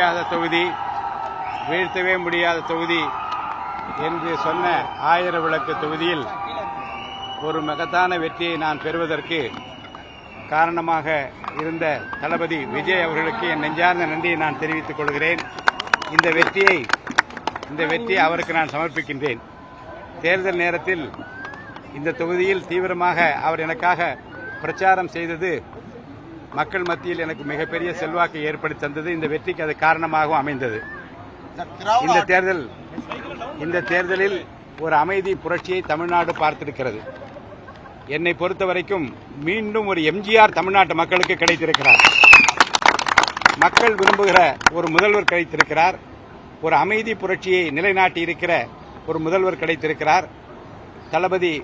முடியாத தொகுதி, வீழ்த்தவே முடியாத தொகுதி என்று சொன்ன ஆயிரம் விளக்கு தொகுதியில் ஒரு மகத்தான வெற்றியை நான் பெறுவதற்கு காரணமாக இருந்த தளபதி விஜய் அவர்களுக்கு என் நெஞ்சார்ந்த நன்றியை நான் தெரிவித்துக் கொள்கிறேன். இந்த வெற்றியை அவருக்கு நான் சமர்ப்பிக்கின்றேன். தேர்தல் நேரத்தில் இந்த தொகுதியில் தீவிரமாக அவர் எனக்காக பிரச்சாரம் செய்தது மக்கள் மத்தியில் எனக்கு மிகப்பெரிய செல்வாக்கை ஏற்படுத்தி தந்தது. இந்த வெற்றிக்கு அது காரணமாகவும் அமைந்தது. இந்த தேர்தலில் ஒரு அமைதி புரட்சியை தமிழ்நாடு பார்த்திருக்கிறது. என்னை பொறுத்தவரைக்கும் மீண்டும் ஒரு எம்ஜிஆர் தமிழ்நாட்டு மக்களுக்கு கிடைத்திருக்கிறார். மக்கள் விரும்புகிற ஒரு முதல்வர் கிடைத்திருக்கிறார். ஒரு அமைதி புரட்சியை நிலைநாட்டி இருக்கிற ஒரு முதல்வர் கிடைத்திருக்கிறார். தளபதி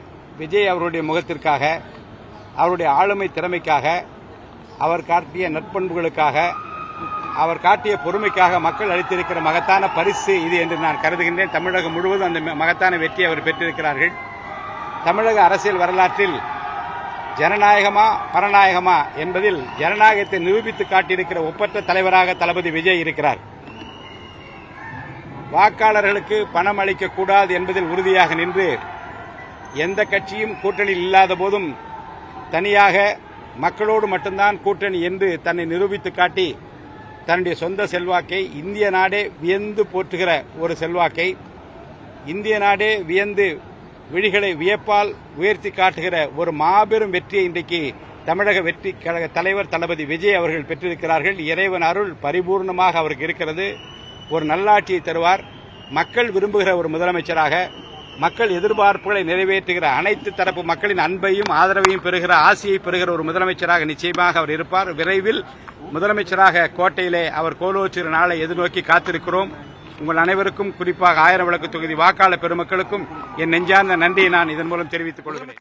விஜய் அவருடைய முகத்திற்காக, அவருடைய ஆளுமை திறமைக்காக, அவர் காட்டிய நற்பண்புகளுக்காக, அவர் காட்டிய பொறுமைக்காக மக்கள் அளித்திருக்கிற மகத்தான பரிசு இது என்று நான் கருதுகின்றேன். தமிழகம் முழுவதும் அந்த மகத்தான வெற்றியை அவர் பெற்றிருக்கிறார்கள். தமிழக அரசியல் வரலாற்றில் ஜனநாயகமா பரநாயகமா என்பதில் ஜனநாயகத்தை நிரூபித்து காட்டியிருக்கிற ஒப்பற்ற தலைவராக தளபதி விஜய் இருக்கிறார். வாக்காளர்களுக்கு பணம் அளிக்கக்கூடாது என்பதில் உறுதியாக நின்று எந்த கட்சியும் கூட்டணியில் இல்லாத போதும் தனியாக மக்களோடு மட்டும்தான் கூட்டணி என்று தன்னை நிரூபித்து காட்டி தன்னுடைய சொந்த செல்வாக்கை இந்திய நாடே வியந்து போற்றுகிற ஒரு செல்வாக்கை, இந்திய நாடே வியந்து விழிகளை வியப்பால் உயர்த்தி காட்டுகிற ஒரு மாபெரும் வெற்றியை இன்றைக்கு தமிழக வெற்றி கழக தலைவர் தளபதி விஜய் அவர்கள் பெற்றிருக்கிறார்கள். இறைவன் அருள் பரிபூர்ணமாக அவருக்கு இருக்கிறது. ஒரு நல்லாட்சியை தருவார். மக்கள் விரும்புகிற ஒரு முதலமைச்சராக, மக்கள் எதிர்பார்ப்புகளை நிறைவேற்றுகிற, அனைத்து தரப்பு மக்களின் அன்பையும் ஆதரவையும் பெறுகிற, ஆசையை பெறுகிற ஒரு முதலமைச்சராக நிச்சயமாக அவர் இருப்பார். விரைவில் முதலமைச்சராக கோட்டையிலே அவர் கோலோச்சுகிற நாளை எதிர்நோக்கி காத்திருக்கிறோம். உங்கள் அனைவருக்கும், குறிப்பாக ஆயிரம் விளக்கு தொகுதி வாக்காளர் பெருமக்களுக்கும் என் நெஞ்சார்ந்த நன்றியை நான் இதன் மூலம் தெரிவித்துக் கொள்கிறேன்.